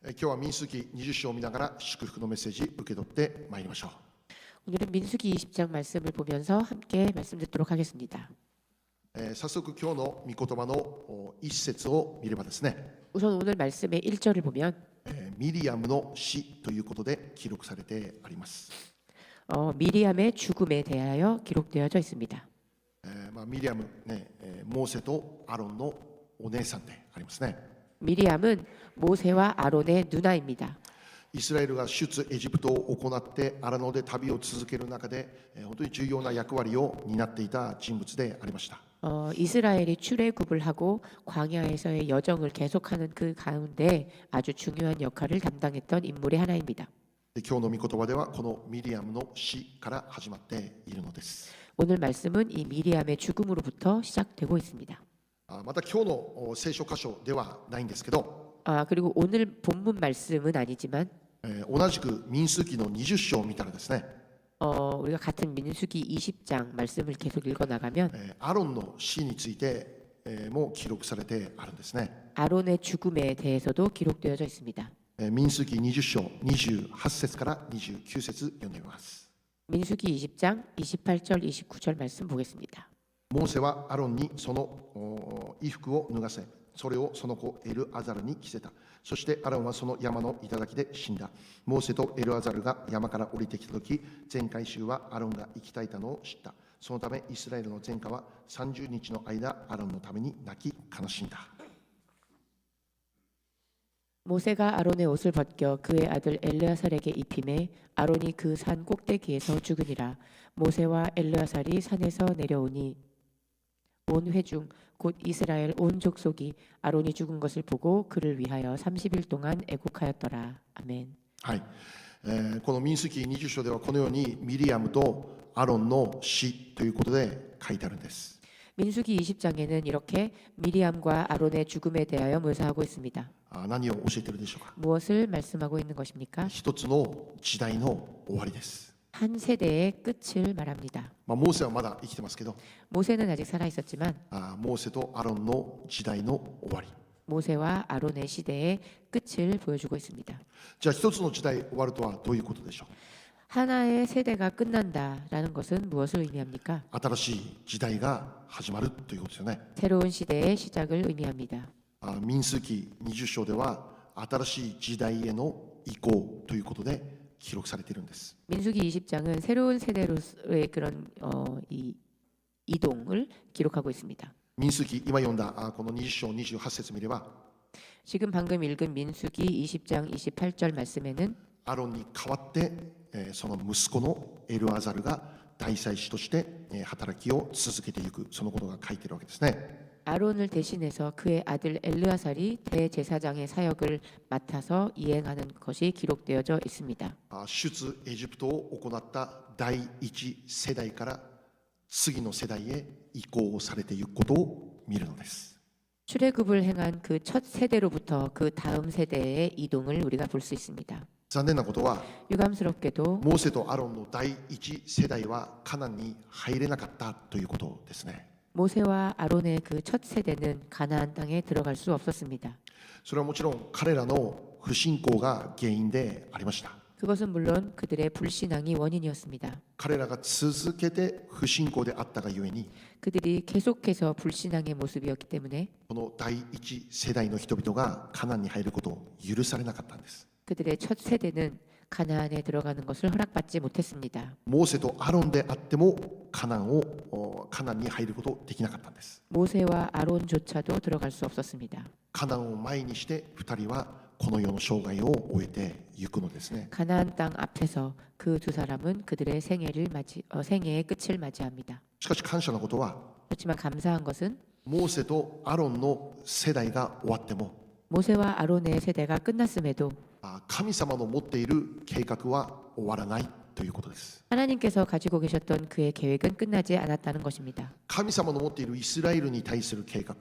今日は民数記20章を見ながら祝福のメッセージ受け取ってまいりましょう。 오늘은 민수기 20장 말씀을 보면서 함께 말씀 듣도록 하겠습니다. 早速今日の御言葉の一節を見ればですね、 우선 오늘 말씀의 1절을 보면 ミリアムの死ということで記録されてあります。 미리암의 죽음에 대하여 기록되어져 있습니다. ミリアムね、モーセとアロンのお姉さんでありますね。 미리암은 모세와 아론의 누나입니다. イスラエルが出エジプトを行って荒野で旅を続ける中で本当に重要な役割を担っていた人物でありました。 이스라엘이 출애굽을 하고 광야에서의 여정을 계속하는 그 가운데 아주 중요한 역할을 담당했던 인물의 하나입니다. で今日の御言葉ではこのミリアムの死から始まっているのです。 오늘 말씀은 이 미리암의 죽음으로부터 시작되고 있습니다. また今日の聖書箇所ではないんですけど、 그리고 오늘 본문 말씀은 아니지만 同じく民数記の20章を見たらですね、 우리가 같은 민수기 20장 말씀을 계속 읽어 나가면 アロンの死についても記録されてあるんですね。 아론의 죽음에 대해서도 기록되어져 있습니다. 民数記20章28節から29節読んでみます。 민수기 20장 28절 29절 말씀 보겠습니다. モーセはアロンにその衣服を脱がせ、それをその子エルアザルに着せた。そしてアロンはその山の頂で死んだ。モーセとエルアザルが山から降りてきたとき、全会衆はアロンが生き絶えたのを知った。そのためイスラエルの全家は30日の間アロンのために泣き悲しんだ。 모세가 아론의 옷을 벗겨 그의 아들 엘르아살에게 입히매 아론이 그 산 꼭대기에서 죽으니라. 모세와 엘르아살이 산에서 내려오니 온 회중 곧 이스라엘 온 족속이 아론이 죽은 것을 보고 그를 위하여 30일 동안 애곡하였더라. 아멘. はい、この民数記20章ではこのようにミリアムとアロンの死ということで書いてあるんです。 민수기 20장에는 이렇게 미리암과 아론의 죽음에 대하여 묘사하고 있습니다. 何を教えているでしょうか。 무엇을 말씀하고 있는 것입니까? 一つの時代の終わりです。 한 세대의 끝을 말합니다. モーセはまだ生きてますけど、 모세는 아직 살아 있었지만 モーセとアロンの時代の終わり。 모세와 아론의 시대의 끝을 보여주고 있습니다. じゃあ一つの時代終わるとはどういうことでしょう。 하나의 세대가 끝난다라는 것은 무엇을 의미합니까? 新しい時代が始まるということですよね。 새로운 시대의 시작을 의미합니다. 民数記20章では新しい時代への移行ということで記録されているんです。 민수기 20장은 새로운 세대로의 그런 이동을 기록하고 있습니다. 民数記今読んだこの20章28節見れば 지금 방금 읽은 민수기 20장 28절 말씀에는 アロンに代わってその息子のエルアザルが大祭司として働きを続けていく、そのことが書いているわけですね。 아론을 대신해서 그의 아들 엘르아살이 대제사장의 사역을 맡아서 이행하는 것이 기록되어져 있습니다. 出エジプトを行った第一世代から次の世代へ移行されていくことを見るのです。 출애굽을 행한 그 첫 세대로부터 그 다음 세대의 이동을 우리가 볼 수 있습니다. 残念なことは 유감스럽게도 モーセとアロンの第一世代はカナンに入れなかったということですね。 모세와 아론의 그 첫 세대는 가나안 땅에 들어갈 수 없었습니다. それはもちろん彼らの不信仰が原因でありました。 그것은 물론 그들의 불신앙이 원인이었습니다. 彼らが続けて不信仰であったがゆえに 그들이 계속해서 불신앙의 모습이었기 때문에 この第一世代の人々がカナンに入ることを許されなかったんです。 그들의 첫 세대는 가나안에 들어가는 것을 허락받지 못했습니다. モーセとアロンであってもカナンに入ることできなかったんです。 모세와 아론조차도 들어갈 수 없었습니다. カナンを前にして2人はこの世の生涯を終えていくのですね。 가나안 땅 앞에서 그 두 사람은 그들의 생애의 끝을 맞이합니다. しかし感謝なことは 그렇지만 감사한 것은 モーセとアロンの世代が終わっても 모세와 아론의 세대가 끝났음에도 神様の持っている計画は終わらないということです。 하나님께서 가지고 계셨던 그의 계획은 끝나지 않았다는 것입니다. 神様の持っているイスラエルに対する計画、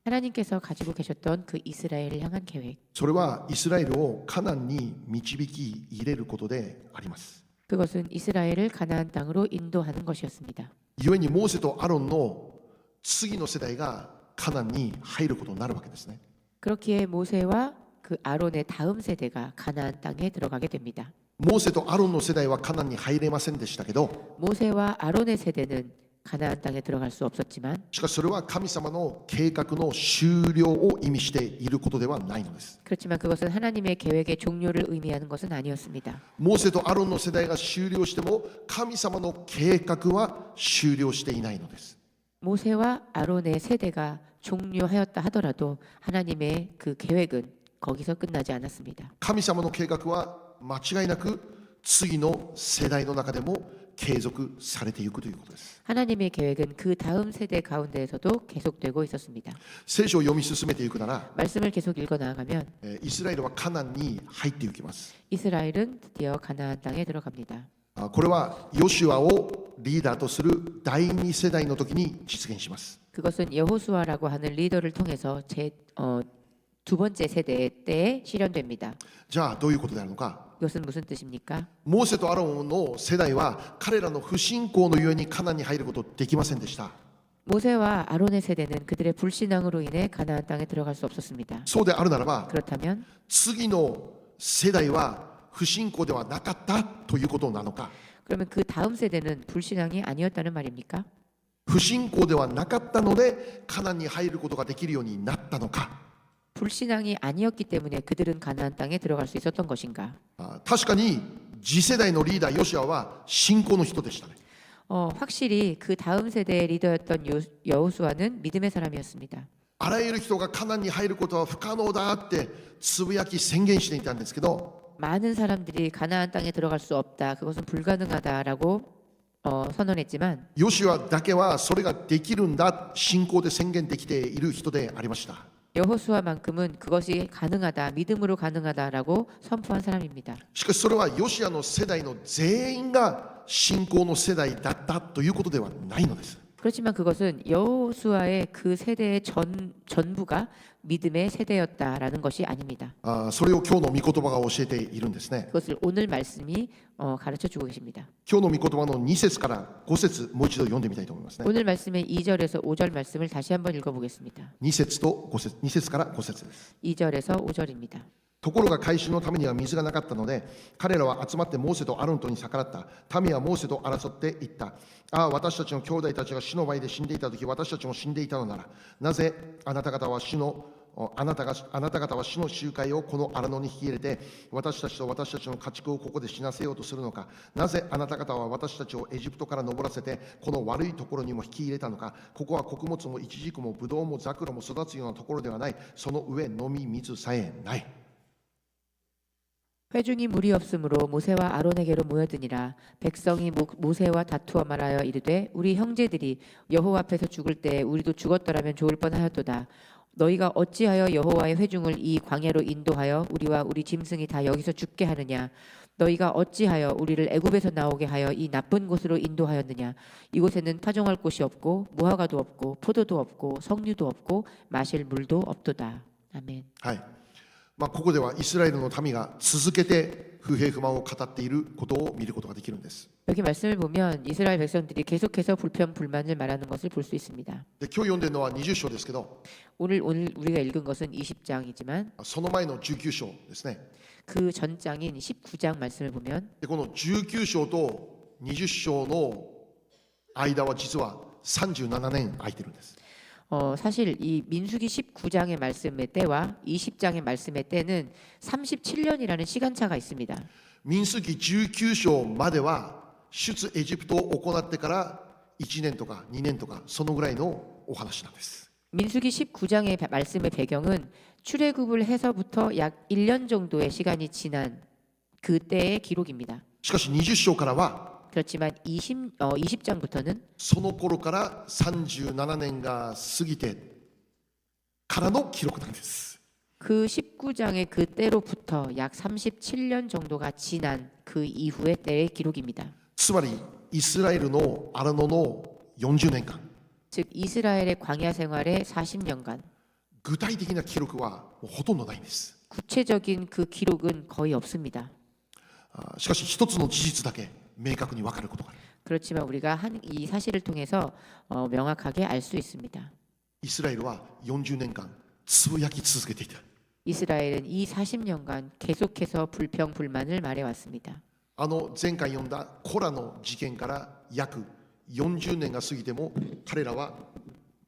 하나님께서 가지고 계셨던 그 이스라엘을 향한 계획, それはイスラエルをカナンに導き入れることであります。 그것은 이스라엘을 가나안 땅으로 인도하는 것이었습니다. 故にモーセとアロンの次の世代がカナンに入ることになるわけですね。 그렇기에 모세와 그 그 아론의 다음 세대가 가나안 땅에 들어가게 됩니다. モーセとアロンの世代はカナンに入れませんでしたけど、 모세와 아론의 세대는 가나안 땅에 들어갈 수 없었지만 しかしそれは神様の計画の終了を意味していることではないのです。 그렇지만 그것은 하나님의 계획의 종료를 의미하는 것은 아니었습니다. モーセとアロンの世代が終了しても神様の計画は終了していないのです。 모세와 아론의 세대가 종료하였다 하더라도 하나님의 그 계획은 거기서 끝나지 않았습니다. 神様の計画は間違いなく次の世代の中でも継続されていくということです。 하나님의 계획은 그 다음 세대 가운데에서도 계속되고 있었습니다. 聖書を読み進めていくなら、 말씀을 계속 읽어 나아가면 イスラエルはカナンに入っていきます。 이스라엘은 드디어 가나안 땅에 들어갑니다. これはヨシュアをリーダーとする第二世代の時に実現します。 그것은 여호수아라고 하는 리더를 통해서 두 번째 세대 때에 실현됩니다. じゃあどういうことであるのか。 이것은 무슨 뜻입니까? モーセとアロンの世代は彼らの不信仰のゆえにカナンに入ることできませんでした。 모세와 아론의 세대는 그들의 불신앙으로 인해 가나안 땅에 들어갈 수 없었습니다. そうであるならば、 그렇다면 次の世代は不信仰ではなかったということなのか、 그러면 그 다음 세대는 불신앙이 아니었다는 말입니까? 不信仰ではなかったのでカナンに入ることができるようになったのか。 불신앙이 아니었기 때문에 그들은 가나안 땅에 들어갈 수 있었던 것인가? 確かに次世代のリーダーヨシアは信仰の人でしたね。 확실히 그 다음 세대의 리더였던 여호수아는 믿음의 사람이었습니다. あらゆる人がカナンに入ることは不可能だってつぶやき宣言していたんですけど、 많은 사람들이 가나안 땅에 들어갈 수 없다. 그것은 불가능하다라고 선언했지만 ヨシュアだけはそれができるんだ信仰で宣言できている人でありました。 여호수아만큼은 그것이 가능하다, 믿음으로 가능하다라고 선포한 사람입니다. しかしそれはヨシアの世代の全員が信仰の世代だったということではないのです。 그렇지만 그것은 여호수아의 그 세대의 전부가 믿음의 세대였다라는 것이 아닙니다. それを今日の御言葉が教えているんですね。 그것을 오늘 말씀이 가르쳐 주고 계십니다. 今日の御言葉の2節から5節もう一度読んでみたいと思いますね。 오늘 말씀의 2절에서 5절 말씀을 다시 한번 읽어보겠습니다. 2節と5節、2節から5節です。 2절에서 5절입니다. ところが回収のためには水がなかったので、彼らは集まってモーセとアロンとに逆らった。民はモーセと争って言った。ああ、私たちの兄弟たちが死の前で死んでいたとき、私たちも死んでいたのなら、なぜあなた方は主の集会をこの荒野に引き入れて、私たちと私たちの家畜をここで死なせようとするのか。なぜあなた方は私たちをエジプトから登らせて、この悪いところにも引き入れたのか。ここは穀物もイチジクもブドウもザクロも育つようなところではない。その上飲み水さえない。 회중이 물이 없으므로 모세와 아론에게로 모여드니라. 백성이 모세와 다투어 말하여 이르되 우리 형제들이 여호와 앞에서 죽을 때 우리도 죽었더라면 좋을 뻔하였도다. 너희가 어찌하여 여호와의 회중을 이 광야로 인도하여 우리와 우리 짐승이 다 여기서 죽게 하느냐. 너희가 어찌하여 우리를 애굽에서 나오게 하여 이 나쁜 곳으로 인도하였느냐. 이곳에는 파종할 곳이 없고 무화과도 없고 포도도 없고 석류도 없고 마실 물도 없도다. 아멘. はい。ここではイスラエルの民が続けて不平不満を語っていることを見ることができるんです。 여기 말씀을 보면 이스라엘 백성들이 계속해서 불평 불만을 말하는 것을 볼 수 있습니다. で今日読んでるのは20章ですけど、 오늘 우리가 읽은 것은 20장이지만 その前の19章ですね。 그 전장인 19장 말씀을 보면 でこの19章と20章の間は実は37年空いてるんです。 사실 이 민수기 19장의 말씀의 때와 20장의 말씀의 때는 37년이라는 시간차가 있습니다. 民数記19章までは出エジプトを行ってから1年とか2年とかそのぐらいのお話なんです。 민수기 19장의 말씀의 배경은 출애굽을 해서부터 약 1년 정도의 시간이 지난 그때의 기록입니다. しかし20章からは 그렇지만 20장부터는 その頃から37年が過ぎてからの記録なんです。 그 19장의 그때로부터 약 37년 정도가 지난 그 이후의 때의 기록입니다. つまりイスラエルの荒野の40年間 즉 이스라엘의 광야 생활의 40년간 具体的な記録はもうほとんどないんです。 구체적인 그 기록은 거의 없습니다. しかし一つの事実だけ明確に分かることがある。 그렇지만 우리가 이 사실을 통해서 명확하게 알 수 있습니다. イスラエルは40年間つぶやき続けていた。 이스라엘은 이 40년간 계속해서 불평 불만을 말해왔습니다. 前回読んだコラの事件から約40年が過ぎても彼らは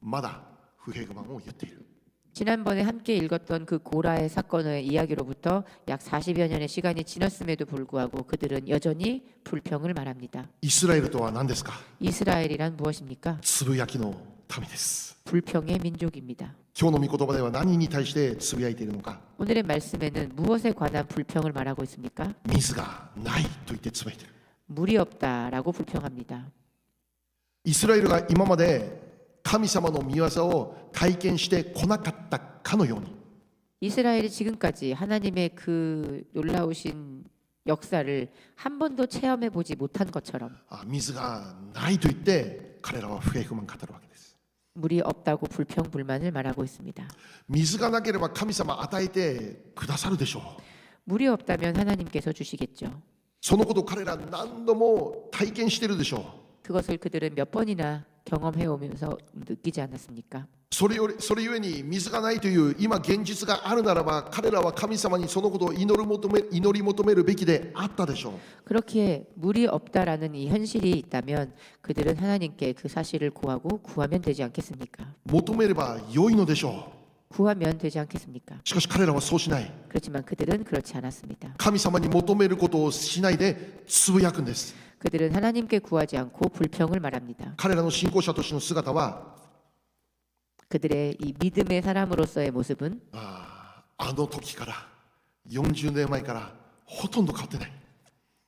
まだ不平不満を言っている。 지난번에 함께 읽었던 그 고라의 사건의 이야기로부터 약 40여 년의 시간이 지났음에도 불구하고 그들은 여전히 불평을 말합니다. イスラエルとは何ですか？ 이스라엘이란 무엇입니까? つぶやきの民です。 불평의 민족입니다. 今日の御言葉では何に対してつぶやいているのか？ 오늘의 말씀에는 무엇에 관한 불평을 말하고 있습니까? 水がないと言ってつぶやいている。 물이 없다라고 불평합니다. イスラエルが今まで神様の御業を体験してこなかったかのように 이스라엘이 지금까지 하나님의 그 놀라우신 역사를 한 번도 체험해 보지 못한 것처럼 水がないと言って彼らは不平不満語るわけです。 물이 없다고 불평 불만을 말하고 있습니다. 水がなければ神様与えてくださるでしょう。 물이 없다면 하나님께서 주시겠죠. そのことを彼ら何度も体験しているでしょう。 그것을 그들은 몇 번이나 경험해 오면서 느끼지 않았습니까? それゆえに水がないという今現実があるならば彼らは神様にそのことを祈り求めるべきであったでしょう。 그렇기에 물이 없다라는 이 현실이 있다면 그들은 하나님께 그 사실을 구하면 되지 않겠습니까? 求めれば良いのでしょ 구하면 되지 않겠습니까? う。しかし彼らはそうしない。 그렇지만 그들은 그렇지 않았습니다. 神様に求めることをしないでつぶやくんです。 그들은 하나님께 구하지 않고 불평을 말합니다. 彼らの信仰者としての姿は 그들의 이 믿음의 사람으로서의 모습은 あの時から40年前からほとんど変わってない。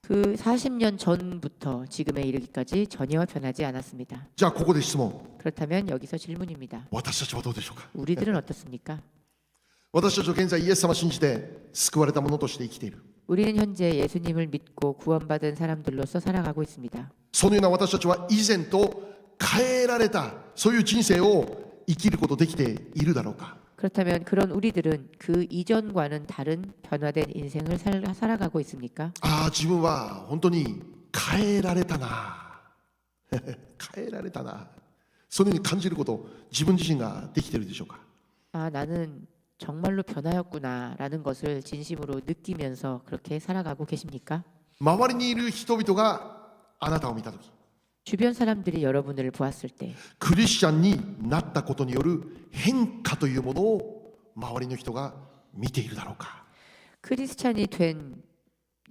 그 40년 전부터 지금에 이르기까지 전혀 변하지 않았습니다. じゃあここで質問。 그렇다면 여기서 질문입니다. 私たちはどうでしょうか？ 우리들은 어떻습니까? 私たちは現在イエス様を信じて救われた者として生きている。 우리는 현재 예수님을 믿고 구원받은 사람들로서 살아가고 있습니다. そのような私たちは以前と変えられたそういう人生を生きることできているだろうか？ 그렇다면 그런 우리들은 그 이전과는 다른 변화된 인생을 살아가고 있습니까? 自分は本当に変えられたな変えられたなそのように感じること自分自身ができているでしょうか？ 나는 정말로 변하였구나라는 것을 진심으로 느끼면서 그렇게 살아가고 계십니까? 周りにいる人々があなたを見たとき 주변 사람들이 여러분을 보았을 때 クリスチャンになったことによる変化というものを周りの人が見ているだろうか？ 크리스찬이 된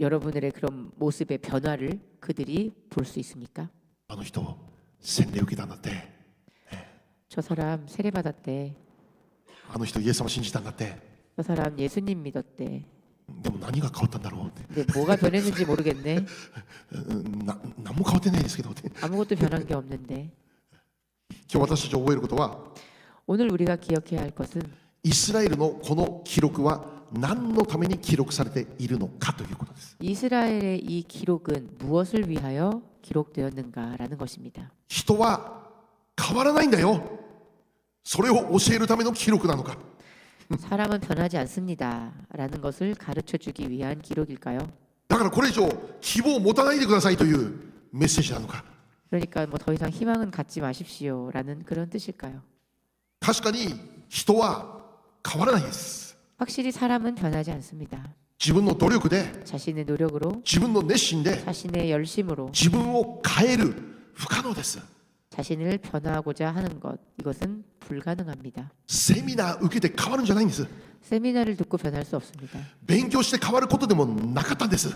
여러분들의 그런 모습의 변화를 그들이 볼 수 있습니까? あの人洗礼受けたんだって、 저 사람 세례받았대. あの人イエス様信じたんだって、 저 사람 예수님 믿었대. でも何が変わったんだろうって、 근데 뭐가 변했는지 모르겠네. 何も変わってないですけどって。 아무것도 변한 게 없는데. 今日私たち覚えることは 오늘 우리가 기억해야 할 것은 イスラエルのこの記録は何のために記録されているのかということです。 이스라엘의 이 기록은 무엇을 위하여 기록되었는가라는 것입니다. 人は変わらないんだよ。それを教えるための記録なのか。 사람은 변하지 않습니다라는 것을 가르쳐 주기 위한 기록일까요? だからこれ以上希望を持たないでくださいというメッセージなのか。 그러니까 뭐 더 이상 희망은 갖지 마십시오라는 그런 뜻일까요? 確かに人は変わらないです。 확실히 사람은 변하지 않습니다. 自分の努力で 자신의 노력으로 自分の熱心で 자신의 열심으로 自分を変える不可能です。 자신을 변화하고자 하는 것 이것은 불가능합니다. セミナー受けて変わるんじゃないんです。 세미나를 듣고 변할 수 없습니다. 勉強して変わることでもなかったんです。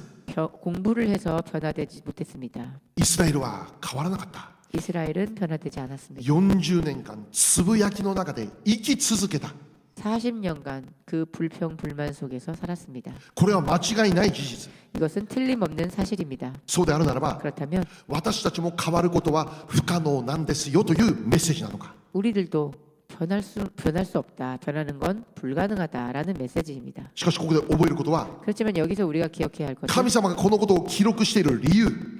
공부를 해서 변화되지 못했습니다. イスラエルは変わらなかった。 이스라엘은 변화되지 않았습니다. 40年間つぶやきの中で生き続けた。 40년간 그 불평 불만 속에서 살았습니다. これは間違いない事実。 이것은 틀림없는 사실입니다. そうであるならば 그렇다면 私たちも変わることは不可能なんですよというメッセージなのか。 우리들도 변할 수 없다. 변하는 건 불가능하다라는 메시지입니다. しかしここで覚えることは 그렇지만 여기서 우리가 기억해야 할 것은 神様がこのことを記録している理由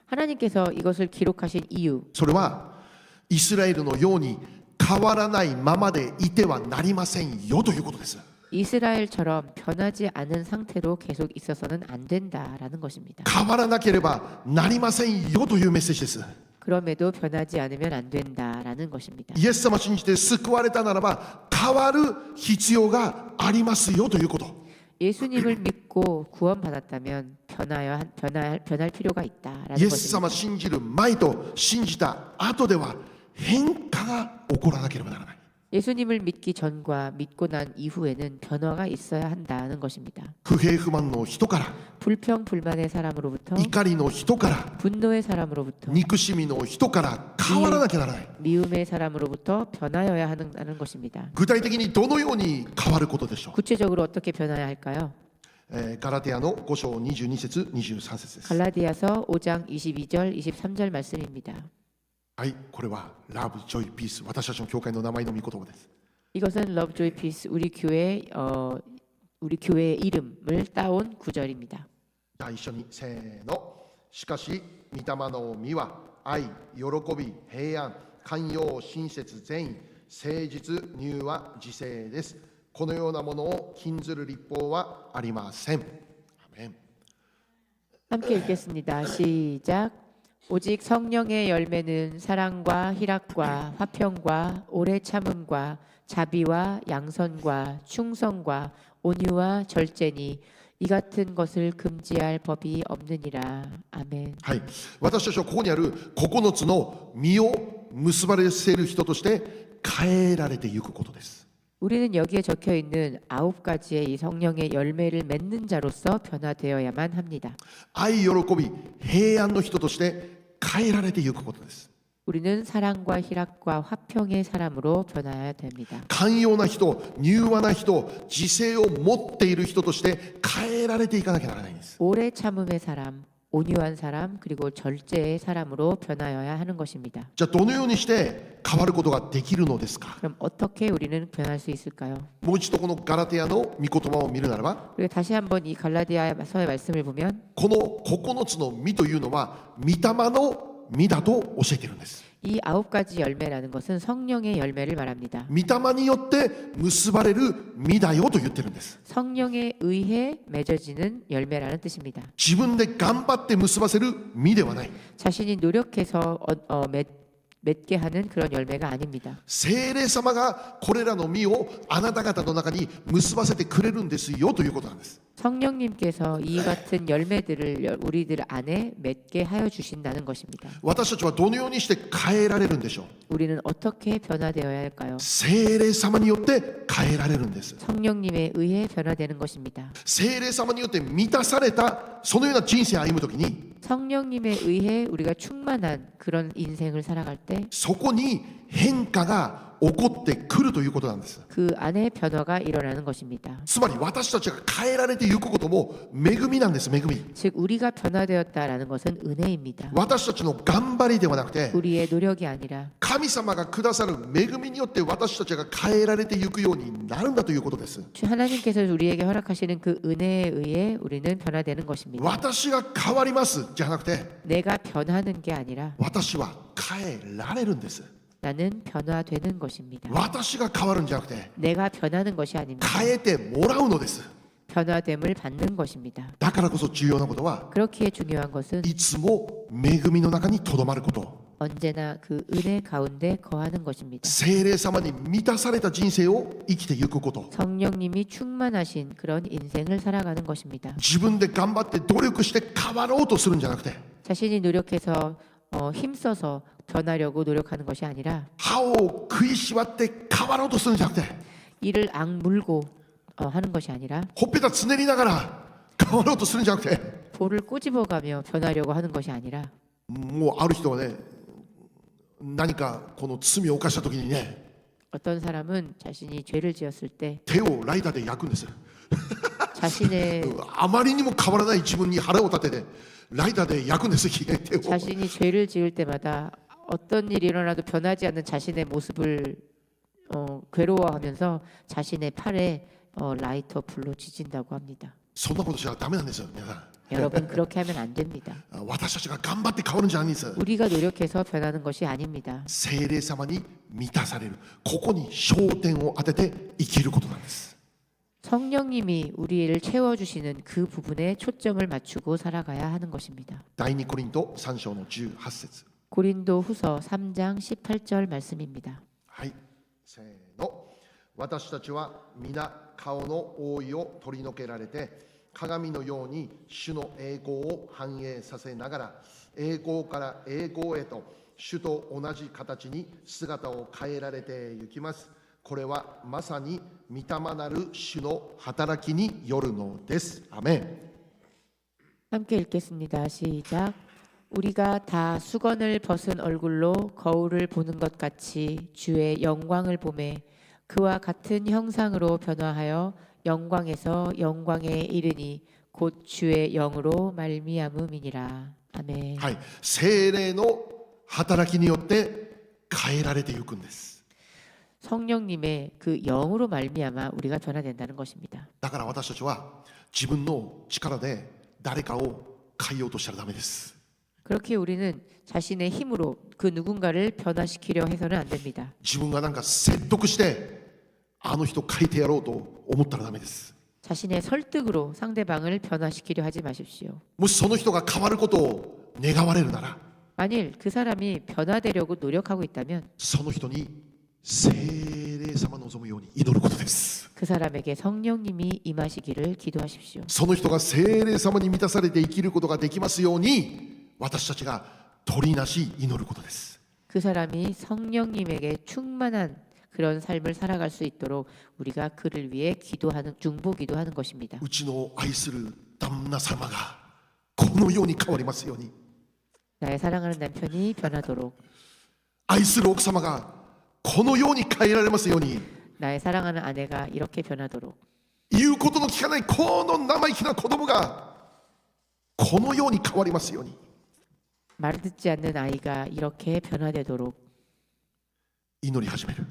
하나님께서 이것을 기록하신 이유 それはイスラエルのように変わらないままでいてはなりませんよということです。 이스라엘처럼 변하지 않은 상태로 계속 있어서는 안 된다라는 것입니다. 変わらなければなりませんよというメッセージです。 그럼에도 변하지 않으면 안 된다라는 것입니다. イエス様を信じて救われたならば変わる必要がありますよということ。 예수님을 믿고 구원받았다면 변할 필요가 있다라는 イエス様 것입니다. を信じる前と信じた後では変化が起こらなければならない。 예수님을 믿기 전과 믿고 난 이후에는 변화가 있어야 한다는 것입니다. 不平不満の人から 불평 불만의 사람으로부터 怒りの人から 분노의 사람으로부터 憎しみの人から変わらなきゃならない。 미움의 사람으로부터 변하여야 하는 것입니다. 具体的にどのように変わることでしょう。 구체적으로 어떻게 변해야 할까요? ガラテヤの5章22節23節です。 갈라디아서 5장 22절 23절 말씀입니다. はい、これはラブ、ジョイ、ピース、私たちの教会の名前の御言葉です。 이것은 Love Joy Peace 우리 교회의 이름을 따온 구절입니다. じゃあ一緒にせーの。しかし御霊の実は愛、喜び、平安、寛容、親切、善意、誠実、柔和、自制です。このようなものを禁ずる立法はありません。アメン。 함께 읽겠습니다. 시작. 오직 성령의 열매는 사랑과 희락과 화평과 오래 참음과 자비와 양선과 충성과 온유와 절제니 이 같은 것을 금지할 법이 없느니라. 아멘. はい、私たちはここにある9つの実を結ばれせる人として変えられていくことです。 우리는 여기에 적혀 있는 9가지의 이 성령의 열매를 맺는 자로서 변화되어야만 합니다. 愛、喜び、平安の人として変えられていくことです。 우리는 사랑과 희락과 화평의 사람으로 변화해야 됩니다. 寛容な人、柔和な人、自制を持っている人として変えられていかなきゃならないんです。 오래 참음의 사람, 온유한 사람, 그리고 절제의 사람으로 변하여야 하는 것입니다. じゃあどのようにして変わることができるのですか。 그럼 어떻게 우리는 변할 수 있을까요? もう一度このガラテヤの御言葉を見るならば、 우리가 다시 한번 이 갈라디아서의 말씀을 보면 この9つの実というのは御霊の実だと教えているんです。 이 9가지 열매라는 것은 성령의 열매를 말합니다. 御霊によって結ばれる実だよと言ってるんです。 성령에 의해 맺어지는 열매라는 뜻입니다. 自分で頑張って結ばせる実ではない。 자신이 노력해서 맺게 하는 그런 열매가 아닙니다. 聖霊様がこれらの実をあなた方の中に結ばせてくれるんですよということなんです。 성령님께서 이 같은 열매들을 우리들 안에 맺게 하여 주신다는 것입니다. 私たちはどのようにして変えられるんでしょう。 우리는 어떻게 변화되어야 할까요? 聖霊様によって変えられるんです。 성령님에 의해 변화되는 것입니다. 聖霊様によって満たされたそのような人生を歩むときに 성령님에 의해 우리가 충만한 그런 인생을 살아갈 때 そこに変化が起こってくるということなんです。 그 안에 변화가 일어나는 것입니다. つまり私たちが変えられていくことも恵みなんです。恵み。 즉 우리가 변화되었다라는 것은 은혜입니다. 私たちの頑張りではなくて 우리의 노력이 아니라 神様がくださる恵みによって私たちが変えられていくようになるんだということです。 하나님께서 우리에게 허락하시는 그 은혜에 의해 우리는 변화되는 것입니다. 私が変わりますじゃなくて 내가 변하는 게 아니라 私は変えられるんです。 나는 변화되는 것입니다. 私が変わるんじゃなくて 내가 변하는 것이 아닙니다. 変えてもらうのです。 변화됨을 받는 것입니다. だからこそ重要なことは 그렇기에 중요한 것은 いつも恵みの中にとどまること。 언제나 그 은혜 가운데 거하는 것입니다. 聖霊様に満たされた人生を生きていくこと。 성령님이 충만하신 그런 인생을 살아가는 것입니다. 自分で頑張って努力して変わろうとするんじゃなくて 자신이 노력해서 힘써서 변하려고 노력하는 것이 아니라 歯を食いしばって変わろうとするんじゃなくて 이를 악물고 하는 것이 아니라 ほっぺたつねりながら変わろうとするんじゃなくて 볼을 꼬집어가며 변하려고 하는 것이 아니라 もうある人はね何かこの罪を犯した時にね 어떤 사람은 자신이 죄를 지었을 때 手をライターで焼くんです。 자신의 あまりにも変わらない自分に腹を立ててライターで焼くんです。手を 자신이 죄를 지을 때마다 어떤 일이 일어나도 변하지 않는 자신의 모습을 괴로워하면서 자신의 팔에 라이터 불로 지진다고 합니다. そんなことしちゃダメなんですよ。皆さん 여러분 그렇게 하면 안 됩니다. 私たちが頑張って変わるんじゃないんです。 우리가 노력해서 변하는 것이 아닙니다. 聖霊様に満たされるここに焦点を当てて生きることなんです。 성령님이 우리를 채워주시는 그 부분에 초점을 맞추고 살아가야 하는 것입니다. 第2コリント3章の18節 고린도 후서 3장 18절 말씀입니다. はい、せーの。私たちは皆顔の覆いを取り除けられて、鏡のように主の栄光を反映させながら、栄光から栄光へと主と同じ形に姿を変えられていきます。これはまさに御霊なる主の働きによるのです。アメン。 함께 읽겠습니다. 시작. 우리가 다 수건을 벗은 얼굴로 거울을 보는 것 같이 주의 영광을 보매 그와 같은 형상으로 변화하여 영광에서 영광에 이르니 곧 주의 영으로 말미암음이니라. 아멘. はい、聖霊の働きによって変えられていくんです。 성령님의 그 영으로 말미암아 우리가 변화된다는 것입니다. だから私たちは自分の力で誰かを変えようとしたらダメです。 그렇게 우리는 자신의 힘으로 그 누군가를 변화시키려 해서는 안 됩니다. 自分がなんか説得してあの人変えてやろうと思ったらダメです。 자신의 설득으로 상대방을 변화시키려 하지 마십시오. もしその人が変わることを願われるなら 만일 그 사람이 변화되려고 노력하고 있다면 その人に聖霊様の望むように祈ることです。 그 사람에게 성령님이 임하시기를 기도하십시오. その人が聖霊様に満たされて生きることができますように私たちが取りなし祈ることです。 그 사람이 성령님에게 충만한 그런 삶을 살아갈 수 있도록 우리가 그를 위해 기도하는 중보 기도하는 것입니다. うちの愛する旦那様がこのように変わりますように 나의 사랑하는 남편이 변하도록 愛する奥様がこのように変えられますように 나의 사랑하는 아내가 이렇게 변하도록 言うことの聞かないこの生意気な子供がこのように変わりますように 말 듣지 않는 아이가 이렇게 변화되도록 祈り始める。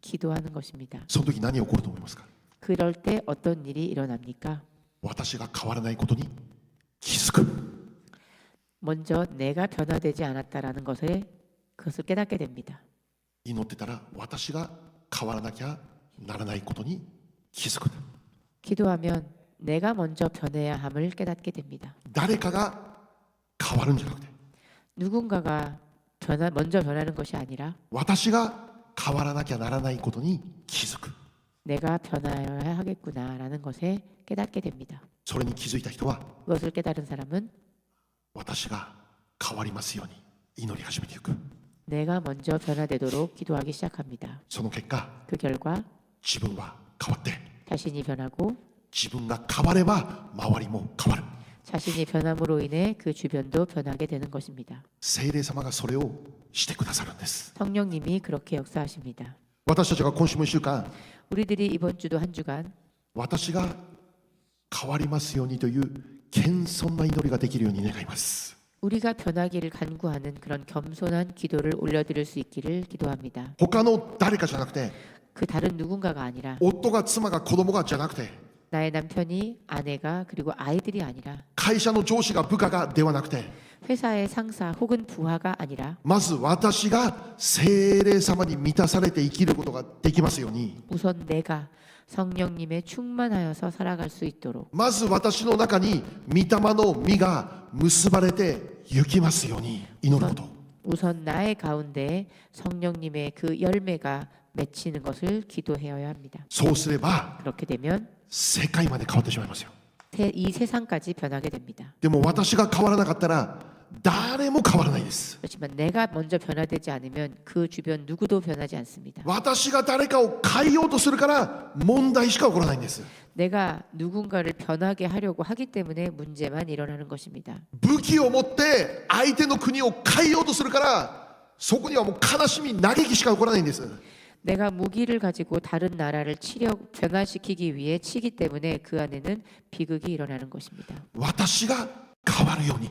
기도하는 것입니다. その時何が起こると思いますか？ 그럴 때 어떤 일이 일어납니까? 私が変わらないことに気づく。 먼저 내가 변화되지 않았다라는 것에 그것을 깨닫게 됩니다. 祈ってたら私が変わらなきゃならないことに気づく。 기도하면 내가 먼저 변해야 함을 깨닫게 됩니다. 誰かが変わるんじゃなくて 누군가가 먼저 변하는 것이 아니라 私が変わらなきゃならないことに気づく。 내가 변화해야 하겠구나라는 것에 깨닫게 됩니다. それに気づいた人は 그것을 깨달은 사람은 私が変わりますように祈り始めていく。 내가 먼저 변화되도록 기도하기 시작합니다. その結果 그 결과 自分は変わって 자신이 변하고 自分が変われば周りも変わる。 자신이 변함으로 인해 그 주변도 변하게 되는 것입니다. 聖霊様がそれをしてくださるんです。 성령님이 그렇게 역사하십니다. 私たちが今週も1週間 우리들이 이번 주도 한 주간 私が変わりますようにという謙遜な祈りができるように願います。 우리가 변하기를 간구하는 그런 겸손한 기도를 올려드릴 수 있기를 기도합니다. 他の誰かじゃなくて 그 다른 누군가가 아니라 夫が妻が子供がじゃなくて 나의 남편이 아내가 그리고 아이들이 아니라 会社の上司が部下がではなくて 회사의 상사 혹은 부하가 아니라 まず私が聖霊様に満たされて生きることができますように 우선 내가 성령님에 충만하여서 살아갈 수 있도록 まず私の中に御霊の実が結ばれて行きますように祈ること。 우선 나의 가운데 성령님의 그 열매가 맺히는 것을 기도해야 합니다. そうすれば 그렇게 되면 世界まで変わってしまいますよ。 이 세상까지 변하게 됩니다. でも私が変わらなかったら誰も変わらないです。 그렇지만 내가 먼저 변화되지 않으면 그 주변 누구도 변하지 않습니다. 私が誰かを変えようとするから問題しか起こらないんです。 내가 누군가를 변하게 하려고 하기 때문에 문제만 일어나는 것입니다. 武器を持って相手の国を変えようとするからそこにはもう悲しみ嘆きしか起こらないんです。 내가 무기를 가지고 다른 나라를 변화시키기 위해 치기 때문에 그 안에는 비극이 일어나는 것입니다. 私が変わるように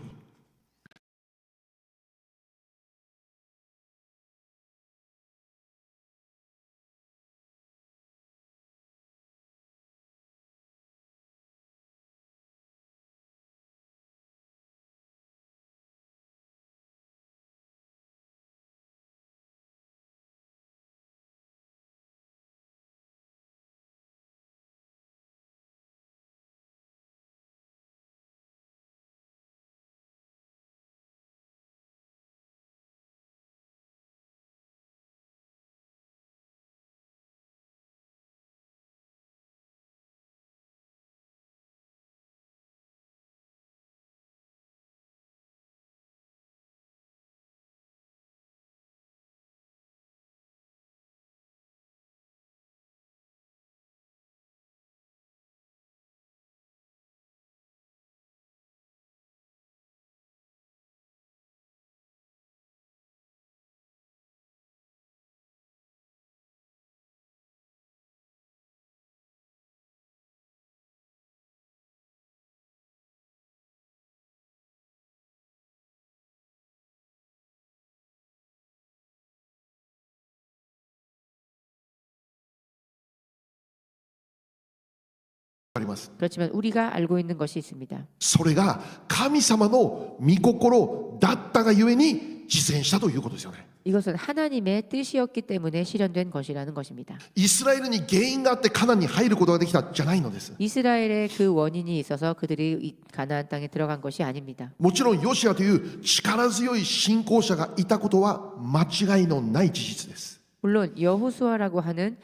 あります。 그렇지만 우리가 알고 있는 것이 있습니다. それが神様の御心だったがゆえに実現したということですよね。 이것은 하나님의 뜻이었기 때문에 실현된 것이라는 것입니다. イスラエルに原因があってカナンに入ることができたじゃないのです。 이스라엘의 그 원인이 있어서 그들이 이 가나안 땅에 들어간 것이 아닙니다. もちろんヨシアという力強い信仰者がいたことは間違いのない事実です。 물론 여호수아라고 하는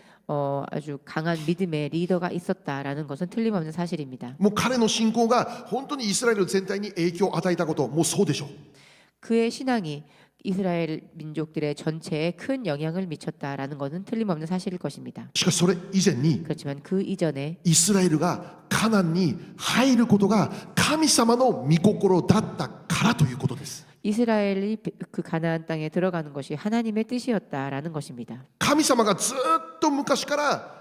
아주 강한 믿음의 리더가 있었다라는 것은 틀림없는 사실입니다. もう彼の信仰が本当にイスラエル全体に影響を与えたこともうそうでしょう。 그의 신앙이 이스라엘 민족들의 전체에 큰 영향을 미쳤다라는 것은 틀림없는 사실일 것입니다. しかしそれ以前に 그렇지만 그 이전에 イスラエルがカナンに入ることが神様の御心だったからということです。 이스라엘이 그 가나안 땅에 들어가는 것이 하나님의 뜻이었다라는 것입니다. 神様がずっと昔から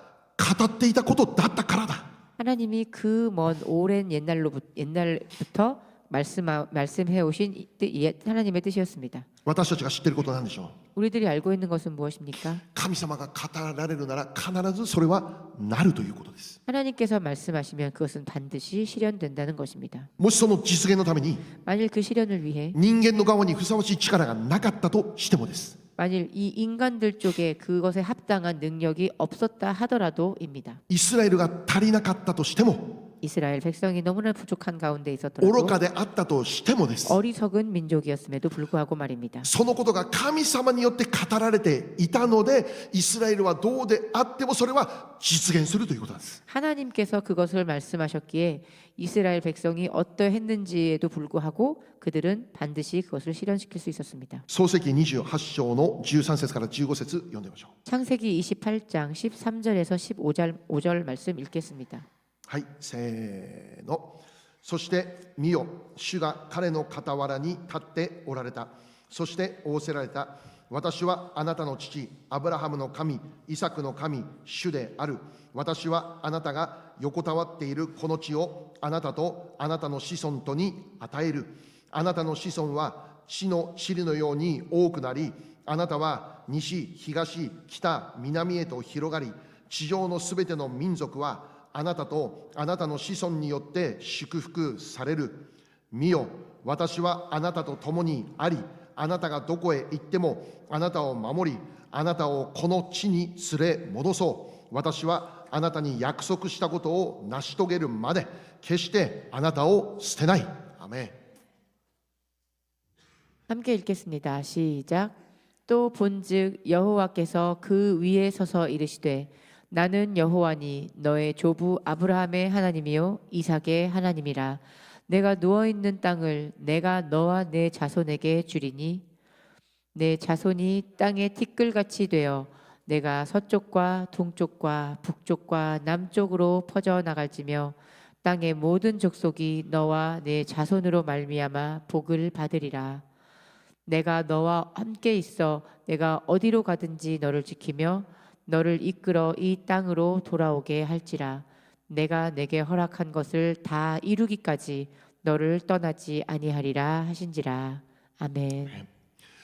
語っていたことだったからだ。 하나님이 그 먼 오랜 옛날부터 말씀해 오신 하나님의 뜻이었습니다. 私たちが知っていることなんでしょう。 우리들이 알고 있는 것은 무엇입니까? 神様が語られるなら必ずそれはなるということです。 하나님께서 말씀하시면 그것은 반드시 실현된다는 것입니다. もしその実現のために 만일 그 실현을 위해 人間の側にふさわしい力がなかったとしてもです。 만일 이 인간들 쪽에 그것에 합당한 능력이 없었다 하더라도입니다. イスラエルが足りなかったとしても 이스라엘 백성이 너무나 부족한 가운데 있었더라도 愚かであったとしてもです。 어리석은 민족이었음에도 불구하고 말입니다. そのことが神様によって語られていたのでイスラエルはどうであってもそれは実現するということなんです。 하나님께서 그것을 말씀하셨기에 이스라엘 백성이 어떠했는지에도 불구하고 그들은 반드시 그것을 실현시킬 수 있었습니다. 創世記28章の13節から15節読んでみましょう。 창세기 28장 13절에서 15절 말씀 읽겠습니다. はい、せーの。そして見よ、主が彼の傍らに立っておられた。そして仰せられた。私はあなたの父アブラハムの神、イサクの神、主である。私はあなたが横たわっているこの地をあなたとあなたの子孫とに与える。あなたの子孫は地の塵のように多くなり、あなたは西、東、北、南へと広がり、地上のすべての民族はあなたとあなたの子孫によって祝福される。見よ、私はあなたと共にあり、あなたがどこへ行ってもあなたを守り、あなたをこの地に連れ戻そう。私はあなたに約束したことを成し遂げるまで決してあなたを捨てない。アメン。 함께 읽겠습니다. 시작. 또 본즉 여호와께서 그 위에 서서 이르시되 나는 여호와니 너의 조부 아브라함의 하나님이요 이삭의 하나님이라. 내가 누워 있는 땅을 내가 너와 내 자손에게 주리니 내 자손이 땅의 티끌같이 되어 내가 서쪽과 동쪽과 북쪽과 남쪽으로 퍼져 나갈지며 땅의 모든 족속이 너와 내 자손으로 말미암아 복을 받으리라. 내가 너와 함께 있어 내가 어디로 가든지 너를 지키며 너를 이끌어 이 땅으로 돌아오게 할지라. 내가 내게 허락한 것을 다 이루기까지 너를 떠나지 아니하리라 하신지라. 아멘.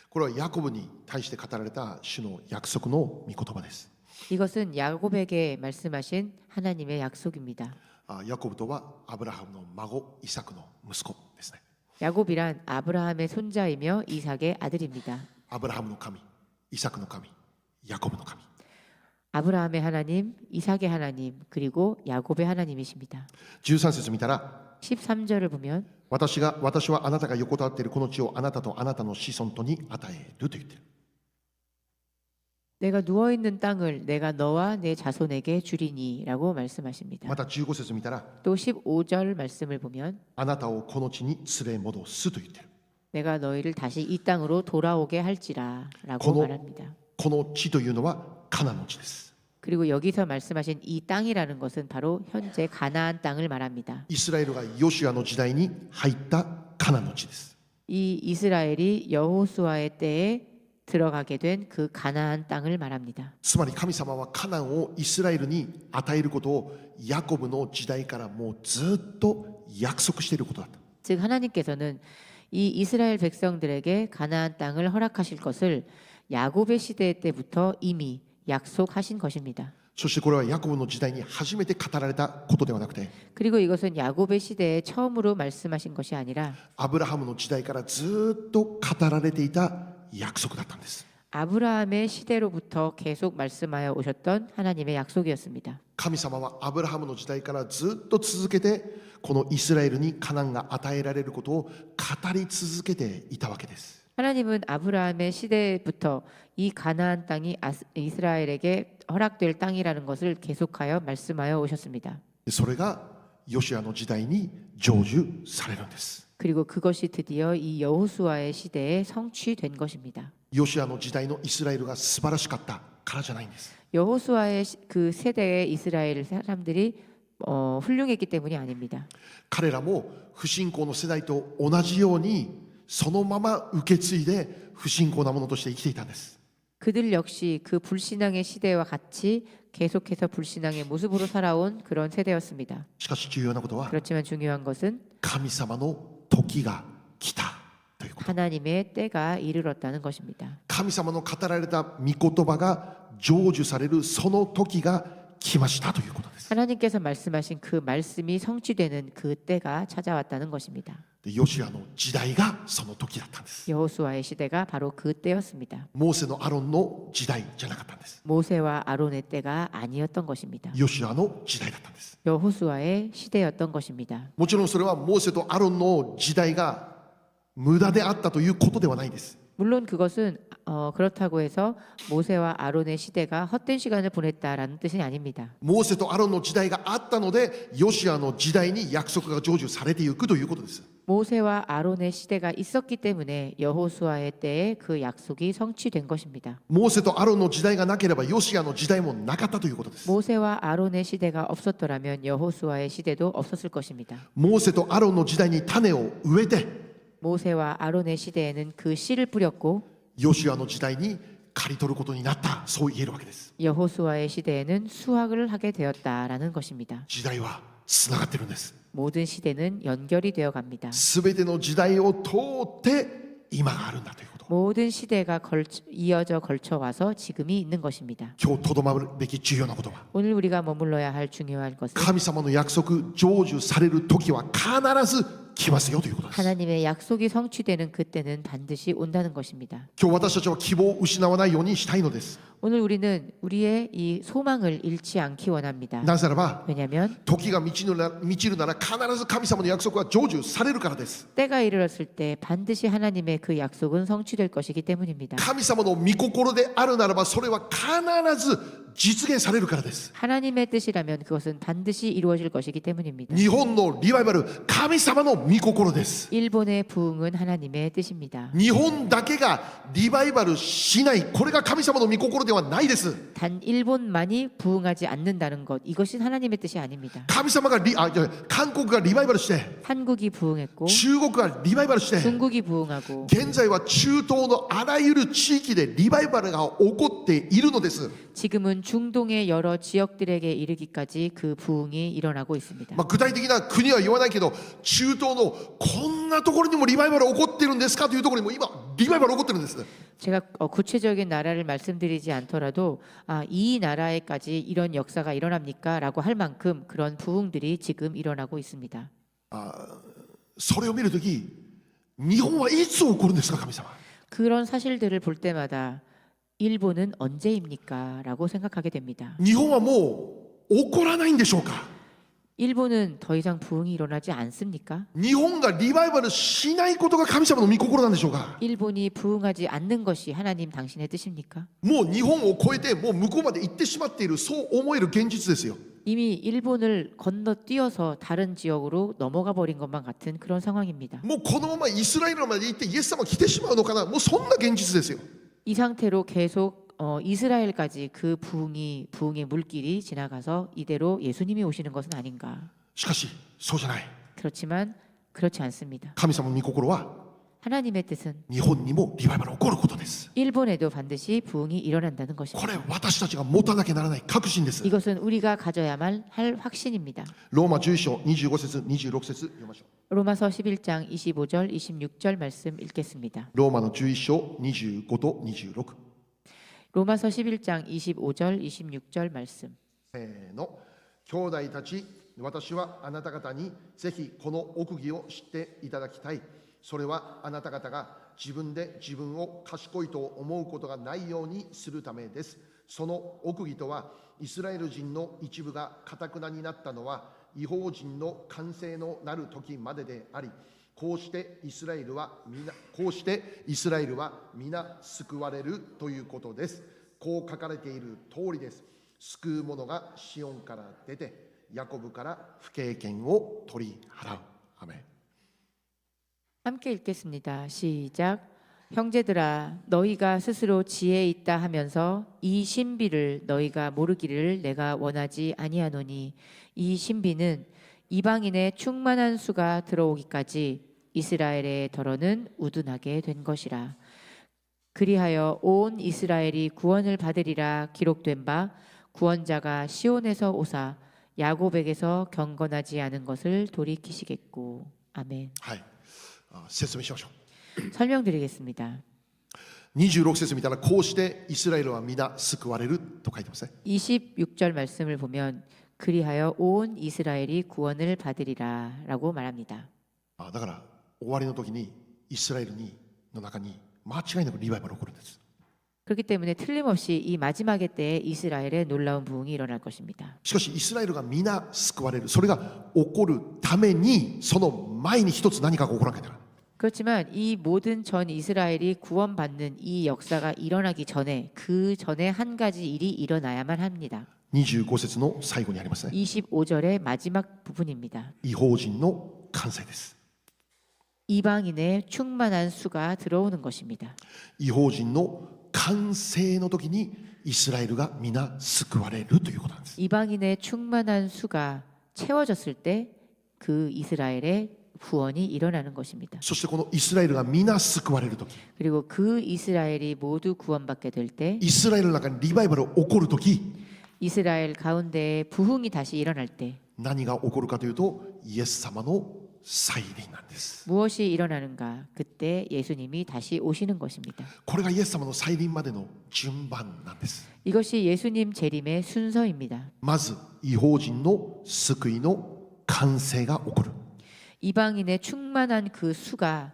これはヤコブに対して語られた主の約束の御言葉です。 이것은 야곱에게 말씀하신 하나님의 약속입니다. ヤコブとはアブラハムの孫イサクの息子ですね。 야곱이란 아브라함의 손자이며 이삭의 아들입니다. アブラハムの神、イサクの神、ヤコブの神。 아브라함의 하나님, 이삭의 하나님, 그리고 야곱의 하나님이십니다. 13節見たら 13절을 보면 私はあなたが横たわっているこの地をあなたとあなたの子孫とに与えると言っている。 내가 누워 있는 땅을 내가 너와 내 자손에게 주리니라고 말씀하십니다. また15節見たら 또 15절 말씀을 보면 あなたをこの地に連れ戻すと言っている。 내가 너희를 다시 이 땅으로 돌아오게 할지라라고 말합니다. この地というのはカナンの地です。 그리고 여기서 말씀하신 이 땅이라는 것은 바로 현재 가나안 땅을 말합니다. イスラエルがヨシュアの時代に入ったカナンの地です。 이 이스라엘이 여호수아의 때에 들어가게 된 그 가나안 땅을 말합니다. つまり神様はカナンをイスラエルに与えることをヤコブの時代からもうずっと約束していることだった。 즉 하나님께서는 이 이스라엘 백성들에게 가나안 땅을 허락하실 것을 야곱의 시대 때부터 이미 약속하신 것입니다. そしてこれはヤコブの時代に初めて語られたことではなくて、 그리고 이것은 야곱의 시대에 처음으로 말씀하신 것이 아니라 アブラハムの時代からずっと語られていた約束だったんです。 아브라함의 시대로부터 계속 말씀하여 오셨던 하나님의 약속이었습니다. 神様はアブラハムの時代からずっと続けてこのイスラエルにカナンが与えられることを語り続けていたわけです。 하나님은 아브라함의 시대부터 이 가나안 땅이 이스라엘에게 허락될 땅이라는 것을 계속하여 말씀하여 오셨습니다. それがヨシュアの時代に成就されるんです。 그리고 그것이 드디어 이 여호수아의 시대에 성취된 것입니다. ヨシュアの時代のイスラエルが素晴らしかったからじゃないんです。 여호수아의 그 세대의 이스라엘 사람들이 훌륭했기 때문이 아닙니다. 彼らも不信仰の世代と同じようにそのまま受け継いで不信仰なものとして生きていたんです。 그들 역시 그 불신앙의 시대와 같이 계속해서 불신앙의 모습으로 살아온 그런 세대였습니다. しかし重要なことは 그렇지만 중요한 것은 神様の時が来たということ。 하나님의 때가 이르렀다는 것입니다. 神様の語られた御言葉が成就されるその時が来ましたということです。 하나님께서 말씀하신 그 말씀이 성취되는 그 때가 찾아왔다는 것입니다. でヨシュアの時代がその時だったんです。 여호수아의 시대가 바로 그 때였습니다. モーセのアロンの時代じゃなかったんです。 모세와 아론의 때가 아니었던 것입니다. ヨシュアの時代だったんです。 여호수아의 시대였던 것입니다. もちろんそれはモーセとアロンの時代が無駄であったということではないです。 물론 그것은 그렇다고 해서 모세와 아론의 시대가 헛된 시간을 보냈다라는 뜻이 아닙니다. モーセとアロンの時代があったのでヨシュアの時代に約束が成就されていくということです。 모세와 아론의 시대가 있었기 때문에 여호수아의 때에 그 약속이 성취된 것입니다. モーセとアロンの時代がなければヨシュアの時代もなかったということです。 모세와 아론의 시대가 없었더라면 여호수아의 시대도 없었을 것입니다. モーセとアロンの時代に種を植えて 모세와 아론의 시대에는 그 씨를 뿌렸고 ヨシュアの時代に刈り取ることになった、そう言えるわけです。 여호수아의 시대에는 수확을 하게 되었다라는 것입니다. 時代はつながってるんです。 모든 시대는 연결이 되어 갑니다. すべての時代を通って今があるんだということ。 모든 시대가 이어져 걸쳐 와서 지금이 있는 것입니다. 今日とどまるべき重要なことは 오늘 우리가 머물러야 할 중요한 것은 神様の約束成就される時は必ず来ますよということです。 하나님의 약속이 성취되는 그때는 반드시 온다는 것입니다. 今日私たちは希望を失わないようにしたいのです。 오늘 우리는 우리의 이 소망을 잃지 않기 원합니다. なぜならば 왜냐하면 時が満ちるなら必ず神様の約束は成就されるからです。 때가 이르렀을 때 반드시 하나님의 그 약속은 성취될 것이기 때문입니다. 神様の御心であるならばそれは必ず実現されるからです。 하나님의 뜻이라면 그것은 반드시 이루어질 것이기 때문입니다. 日本のリバイバル、神様の御心です。 일본의 부흥은 하나님의 뜻입니다. 日本だけがリバイバルしない、これが神様の御心ではないです。 단 일본만이 부흥하지 않는다는 것, 이것이 하나님의 뜻이 아닙니다. 神様が韓国がリバイバルして、 한국이 부흥했고 中国がリバイバルして、 중국이 부흥하고 現在は中東のあらゆる地域でリバイバルが起こっているのです。 지금은 중동의 여러 지역들에게 이르기까지 그 부흥이 일어나고 있습니다. 具体的な国は言わないけど、中東のこんなところにもリバイバル起こってるんですかというところにも今リバイバル起こってるんです。 제가 구체적인 나라를 말씀드리지 않더라도 이 나라에까지 이런 역사가 일어납니까? 라고 할 만큼 그런 부흥들이 지금 일어나고 있습니다. それを見るとき、日本はいつ起こるんですか、神様。 그런 사실들을 볼 때마다 일본은 언제입니까? 라고 생각하게 됩니다. 日本はもう起こらないんでしょうか。 일본은 더 이상 부흥이 일어나지 않습니까? 日本がリバイバルしないことが神様の御心なんでしょうか。 일본이 부흥하지 않는 것이 하나님 당신의 뜻입니까? もう日本を超えてもう向こうまで行ってしまっている、そう思える現実ですよ。 이미 일본을 건너뛰어서 다른 지역으로 넘어가 버린 것만 같은 그런 상황입니다. もうこのままイスラエルまで行ってイエス様来てしまうのかな、もうそんな現実ですよ。 이 상태로 계속 이스라엘까지 그 부흥의 물길이 지나가서 이대로 예수님이 오시는 것은 아닌가. しかしそうじゃない。 그렇지만 그렇지 않습니다. 神様の御心は 하나님의 뜻은 日本にもリバイバル起こることです。 일본에도 반드시 부흥이 일어난다는 こ 것입니다. れ私たちが持たなきゃならない確信です。 이것은 우리가 가져야만 할 확신입니다. ローマ11章25節26節読みましょう。 로마서 11장 25절 26절 말씀 읽겠습니다. ローマの11章25と26。 로마서 11장 25절 26절 말씀. せーの。兄弟たち、私はあなた方にぜひこの奥義を知っていただきたい。それはあなた方が自分で自分を賢いと思うことがないようにするためです。その奥義とは、イスラエル人の一部が堅くなになったのは、異邦人の完成のなる時までであり、こうしてイスラエルは皆救われるということです。こう書かれている通りです。救う者がシオンから出て、ヤコブから不経験を取り払う。アメン。 함께 읽겠습니다. 시작. 형제들아, 너희가 스스로 지혜 있다 하면서 이 신비를 너희가 모르기를 내가 원하지 아니하노니, 이 신비는 이방인의 충만한 수가 들어오기까지 이스라엘의 덜어는 우둔하게 된 것이라. 그리하여 온 이스라엘이 구원을 받으리라 기록된 바, 구원자가 시온에서 오사 야곱에게서 경건하지 않은 것을 돌이키시겠고. 아멘. はい、説明しましょ 설명드리겠습니다. う。26節見たら、こうしてイスラエルは皆救われると書いてますね。 26절 말씀을 보면 그리하여 온 이스라엘이 구원을 받으리라라고 말합니다. だから終わりの時にイスラエルの中に間違いなくリバイバルが起こるんです。 그렇기 때문에 틀림없이 이 마지막의 때에 이스라엘에 놀라운 부흥이 일어날 것입니다. しかしイスラエルが皆救われる、それが起こるために、その前に一つ何かが起こらなきゃいけない。 그렇지만 이 모든 전 이스라엘이 구원받는 이 역사가 일어나기 전에, 그 전에 한 가지 일이 일어나야만 합니다. 25節の最後にありますね。 25절의 마지막 부분입니다. 異邦人の完成です。 이방인의 충만한 수가 들어오는 것입니다. 異邦人の完成の時にイスラエルが皆救われるということなんです。 이방인의 충만한 수가 채워졌을 때 그 이스라엘의 구원이 일어나는 것입니다. そしてこのイスラエルが皆救われる時、 그리고 그 이스라엘이 모두 구원받게 될 때, イスラエルの中にリバイバルが起こる時、 이스라엘 가운데 부흥이 다시 일어날 때 何が起こるかというと、イエス様の再臨なんです。 무엇이 일어나는가? 그때 예수님이 다시 오시는 것입니다. これがイエス様の再臨までの順番なんです。 이것이 예수님 재림의 순서입니다. まず異邦人の救いの完成が起こる。 이방인의 충만한 그 수가,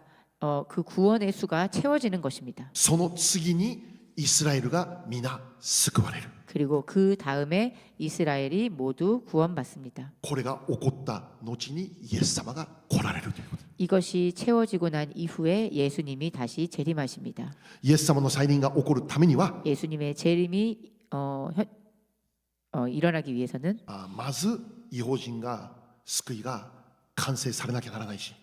그 구원의 수가 채워지는 것입니다. その次にイスラエルが皆救われる。 그리고 그 다음에 이스라엘이 모두 구원받습니다. これが起こった後にイエス様が来られるということ。 이것이 채워지고 난 이후에 예수님이 다시 재림하십니다. イエス様の再臨が起こるためには、 예수님의 재림이 일어나기 위해서는 まず異邦人が救いが完成されなきゃならないし、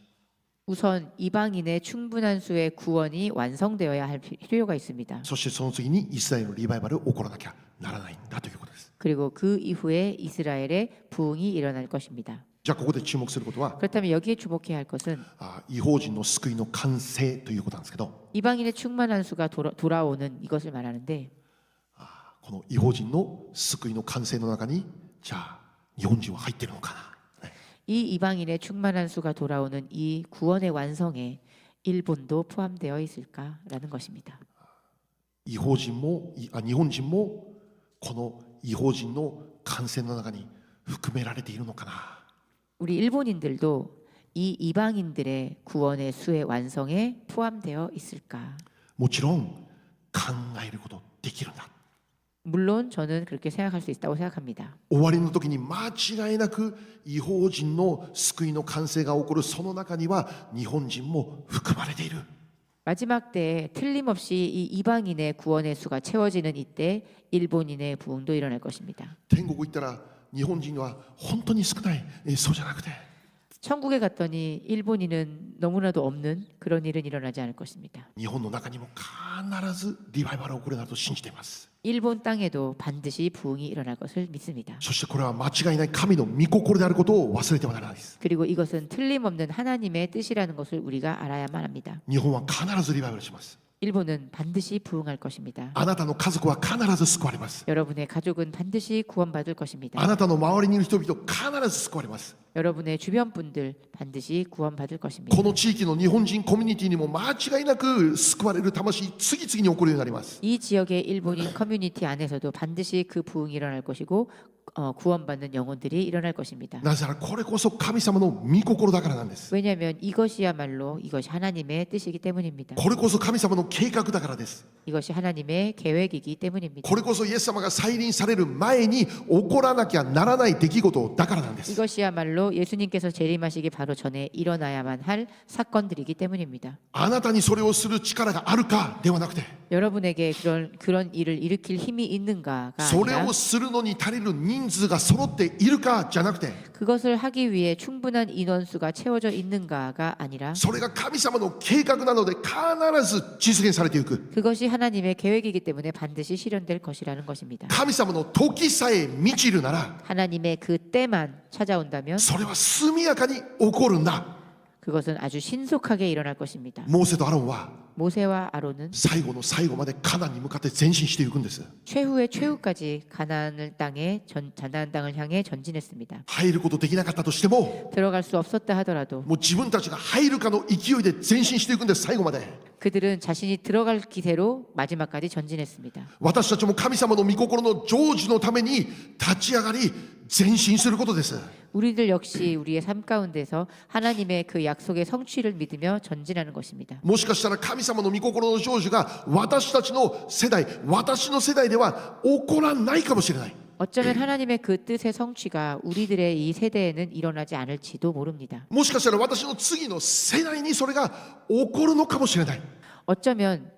우선 이방인의 충분한 수의 구원이 완성되어야 할 필요가 있습니다. そしてその次にイスラエルのリバイバルが起こらなきゃならないんだということです。 그리고 그 이후에 이스라엘의 부흥이 일어날 것입니다. じゃあここで注目することは、 그렇다면 여기에 주목해야 할 것은 異邦人の救いの完成ということなんですけど、 이방인의 충만한 수가 돌아오는 이것을 말하는데, この異邦人の救いの完成の中に、じゃあ日本人は入っているのかな。 이 이방인의 충만한 수가 돌아오는 이 구원의 완성에 일본도 포함되어 있을까라는 것입니다. 異邦人も日本人もこの異邦人の完成の中に含められているのかな。 우리 일본인들도 이 이방인들의 구원의 수의 완성에 포함되어 있을까? もちろん考えることできるんだ。 물론 저는 그렇게 생각할 수 있다고 생각합니다. 終わりの時に間違いなく異邦人の救いの完成が起こる、その中には日本人も含まれている。 마지막 때에 틀림없이 이 이방인의 구원의 수가 채워지는 이때 일본인의 부흥도 일어날 것입니다. 天国行ったら日本人は本当に少ない、そうじゃなくて、 천국에 갔더니 일본인은 너무나도 없는 그런 일은 일어나지 않을 것입니다. 日本の中にも必ずリバイバルが起こるなと信じています。 일본 땅에도 반드시 부흥이 일어날 것을 믿습니다. そしてこれは間違いない神の御心であることを忘れてはならないです。 그리고 이것은 틀림없는 하나님의 뜻이라는 것을 우리가 알아야만 합니다. 日本は必ずリバイバルします。 일본은 반드시 부흥할 것입니다. あなたの家族は必ず救われます。 여러분의 가족은 반드시 구원받을 것입니다. あなたの周りにいる人々必ず救われます。 여러분의 주변 분들 반드시 구원받을 것입니다. この地域の日本人コミュニティにも間違いなく救われる魂次々に起こるようになります。 이 지역의 일본인 커뮤니티 안에서도 반드시 그 부흥이 일어날 것이고 구원받는 영혼들이 일어날 것입니다. なぜならこれこそ神様の御心だからなんです。 왜냐하면 이것이야말로 이것이 하나님의 뜻이기 때문입니다. これこそ神様の計画だからです。 이것이 하나님의 계획이기 때문입니다. これこそイエス様が再臨される前に起こらなきゃならない出来事だからなんです。 이것이야말로 예수님께서 재림하시기 바로 전에 일어나야만 할 사건들이기 때문입니다. あなたにそれをする力があるかではなくて、 여러분에게 그런 일을 일으킬 힘이 있는가가 それ 아니라 をするのに足りる人数が揃っているかじゃなくて、 그것을 하기 위해 충분한 인원수가 채워져 있는가가 아니라 それが神様の計画なので必ず実現されていく。 그것이 하나님의 계획이기 때문에 반드시 실현될 것이라는 것입니다. 神様の時さえ満ちるなら、 하나님의 그 때만 찾아온다면 それは速やかに起こるんだ。 그것은 아주 신속하게 일어날 것입니다. モーセとアロンは 모세와 아론은 最後の最後までカナンに向かって前進していくんです。 최후의 최후까지 가나안 땅을 향해 전진했습니다. 入ることできなかったとしても、 들어갈 수 없었다 하더라도 もう自分たちが入るかの勢いで前進していくんです。最後まで 그들은 자신이 들어갈 기세로 마지막까지 전진했습니다. 私たちも神様の御心の成就のために立ち上がり前進することです。 우리들 역시 우리의 삶 가운데서 하나님의 그 약속의 성취를 믿으며 전진하는 것입니다. もしかしたら神様の御心の成就が私たちの世代、私の世代では起こらないかもしれない。 어쩌면 하나님의 그 뜻의 성취가 우리들의 이 세대에는 일어나지 않을지도 모릅니다. もしかしたら私の次の世代にそれが起こるのかもしれない。 어쩌면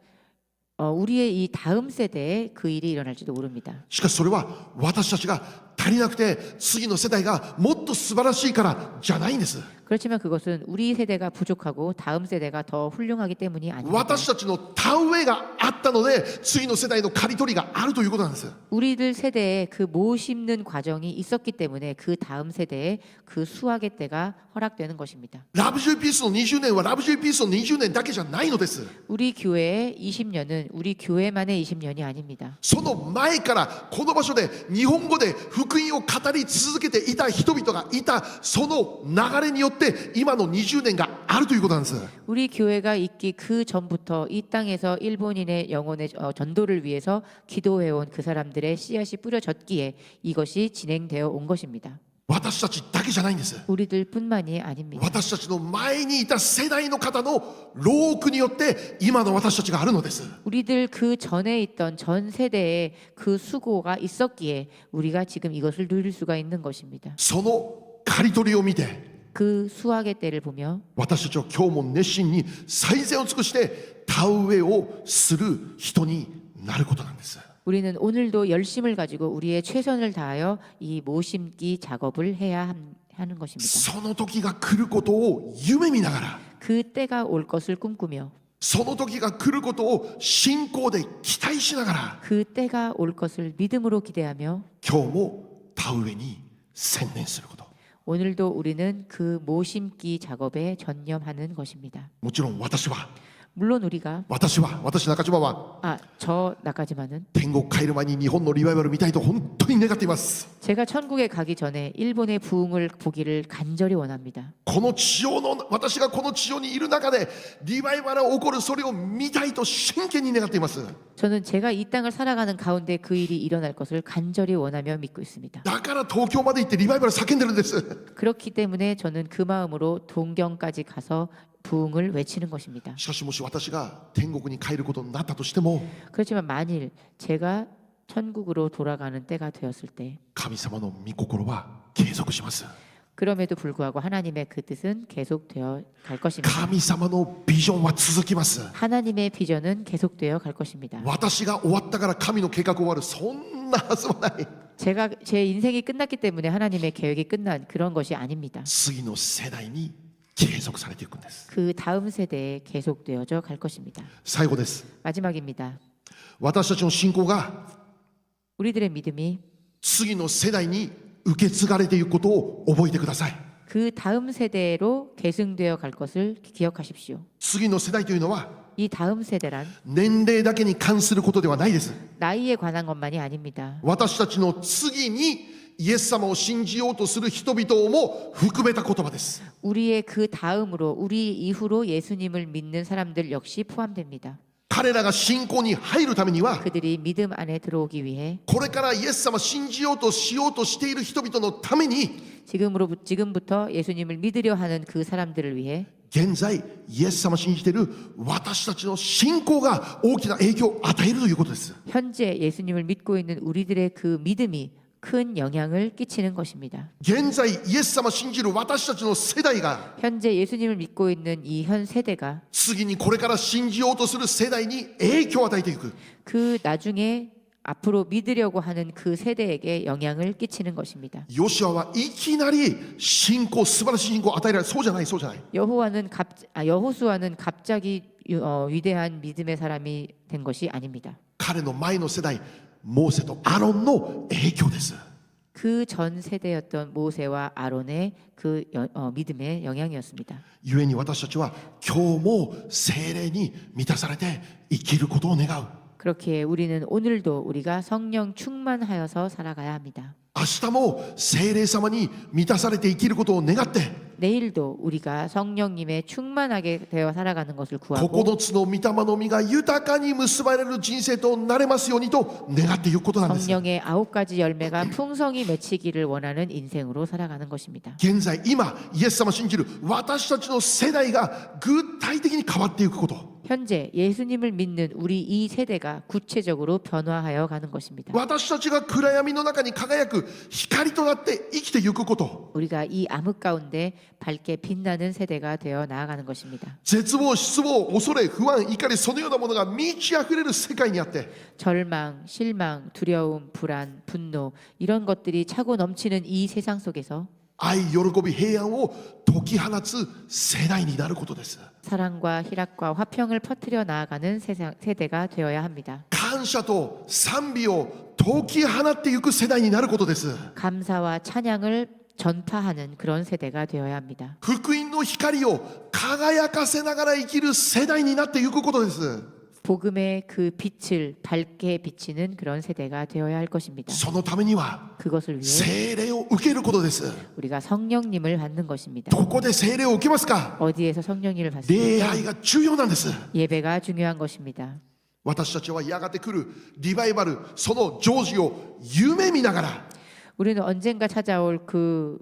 우리의 이 다음 세대에 그 일이 일어날지도 모릅니다. しかしそれは私たちが足りなくて次の世代がもっと素晴らしいからじゃないんです。 그렇지만 그것은 우리 세대가 부족하고 다음 세대가 더 훌륭하기 때문이 아닙니다. 私たちの田植えがあったので次の世代の刈り取りがあるということなんです。 우리들 세대에 그 모 심는 과정이 있었기 때문에 그 다음 세대에 그 수확의 때가 허락되는 것입니다. ラブジューピースの20年はラブジューピースの20年だけじゃないのです。 우리 교회의 20년은 우리 교회만의 20년이 아닙니다. その前からこの場所で日本語で福音を語り続けていた人々がいたその流れによって今の20年があるということなんです。 우리 교회가 있기 그 전부터 이 땅에서 일본인의 영혼의 전도를 위해서 기도해온 그 사람들의 씨앗이 뿌려졌기에 이것이 진행되어 온 것입니다. 私たちだけじゃないんです。 우리들뿐만이 아닙니다. 私たちの前にいた世代の方の労苦によって今の私たちがあるのです。 우리들 그 전에 있던 전 세대에 그 수고가 있었기에 우리가 지금 이것을 누릴 수가 있는 것입니다. その刈り取りを見て 그 수확의 때를 보며 私たちは今日も熱心に最善を尽くして田植えをする人になることなんです。 우리는 오늘도 열심을 가지고 우리의 최선을 다하여 이 모심기 작업을 해야 하는 것입니다. その時が来ることを夢見ながら 그 때가 올 것을 꿈꾸며 その時が来ることを信仰で期待しながら 그 때가 올 것을 믿음으로 기대하며 今日も田植えに専念すること。 오늘도 우리는 그 모심기 작업에 전념하는 것입니다. もちろん私は 물론 우리가 私中島は 저 나까지만은 天国帰る前に日本のリバイバル見たいと本当に願っています。 제가 천국에 가기 전에 일본의 부흥을 보기를 간절히 원합니다. この地上の私がこの地上にいる中でリバイバルが起こるそれを見たいと真剣に願っています。 저는 제가 이 땅을 살아가는 가운데 그 일이 일어날 것을 간절히 원하며 믿고 있습니다. だから東京まで行ってリバイバル叫んでるんです。 그렇기 때문에 저는 그 마음으로 동경까지 가서 부흥을 외치는 것입니다. しかしもし私が天国に帰ることになったとしても 그렇지만 만일 제가 천국으로 돌아가는 때가 되었을 때 神様の御心は継続します。 그럼에도 불구하고 하나님의 그 뜻은 계속되어 갈 것입니다. 神様のビジョンは続きます。 하나님의 비전은 계속되어 갈 것입니다. 私が終わったから神の計画終わるそんなはずはない。 제 인생이 끝났기 때문에 하나님의 계획이 끝난 그런 것이 아닙니다. 次の世代に継続されていくんです。 그 다음 세대에 계속되어져 갈 것입니다. 最後です。 마지막입니다. 私たちの信仰が 우리들의 믿음이 次の世代に受け継がれていくことを覚えてください。 그 다음 세대로 계승되어 갈 것을 기억하십시오. 次の世代というのは 이 다음 세대란 年齢だけに関することではないです。 나이에 관한 것만이 아닙니다. 私たちの次にイエス様を信じようとする人々も含めた言葉です。 우리의 그 다음으로 우리 이후로 예수님을 믿는 사람들 역시 포함됩니다. 彼らが信仰に入るためには 그들이 믿음 안에 들어오기 위해 これからイエス様を信じようとしようとしている人々のために 지금부터 예수님을 믿으려 하는 그 사람들을 위해 現在イエス様を信じている私たちの信仰が大きな影響を与えるということです。 현재 예수님을 믿고 있는 우리들의 그 믿음이 큰 영향을 끼치는 것입니다. 現在イエス様を信じる私たちの世代が 현재 예수님을 믿고 있는 이 현 세대가 次にこれから信じようとする世代に影響を与えていく。 그 나중에 앞으로 믿으려고 하는 그 세대에게 영향을 끼치는 것입니다. ヨシュアはいきなり信仰、素晴らしい信仰を与えられる。そうじゃない、そうじゃない。 여호수아는 갑자기 위대한 믿음의 사람이 된 것이 아닙니다. 彼の前の世代モーセとアロンの影響です。 그 전 세대였던 모세와 아론의 그 믿음의 영향이었습니다. 故に私たちは今日も聖霊に満たされて生きることを願う。 그렇게 우리는 오늘도 우리가 성령 충만하여서 살아가야 합니다. 明日も聖霊様に満たされて生きることを願って 내일도 우리가 성령님의 충만하게 되어 살아가는 것을 구하고 9つの御霊の実が豊かに結ばれる人生となれますようにと願っていくことなんです。 성령의 9가지 열매가 풍성히 맺히기를 원하는 인생으로 살아가는 것입니다. 現在今イエス様を信じる私たちの世代が具体的に変わっていくこと、 현재 예수님을 믿는 우리 이 세대가 구체적으로 변화하여 가는 것입니다. 私たちが暗闇の中に輝く光となって生きていくこと、 우리가 이 암흑 가운데 밝게 빛나는 세대가 되어 나아가는 것입니다. 絶望、失望、恐れ、不安、怒り、そのようなものが満ち溢れる世界にあって 절망, 실망, 두려움, 불안, 분노 이런 것들이 차고 넘치는 이 세상 속에서 愛、喜び、平安を解き放つ世代になることです。 사랑과 희락과 화평을 퍼뜨려 나아가는 세대가 되어야 합니다. 感謝と賛美を解き放っていく世代になることです。 감사와 찬양을 전파하는 그런 세대가 되어야 합니다. 福音の光を輝かせながら生きる世代になっていくことです。 복음의 그 빛을 밝게 비치는 그런 세대가 되어야 할 것입니다. そのためには 그것을 위해 聖霊を受けることです。 우리가 성령님을 받는 것입니다. どこで聖霊を受けますか？ 어디에서 성령님을 礼 받습니까? 拝が重要なんです。 예배가 중요한 것입니다. 私たちはやがて来るリバイバル、その成就を夢見ながら 우리는 언젠가 찾아올 그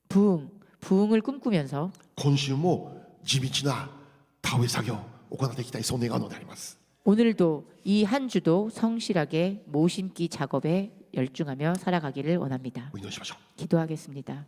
부흥을 꿈꾸면서 今週も地道な田植え作業を行っていきたい、そう願うのであります。 오늘도 이 한 주도 성실하게 모심기 작업에 열중하며 살아가기를 원합니다. お祈りしましょう。 기도하겠습니다.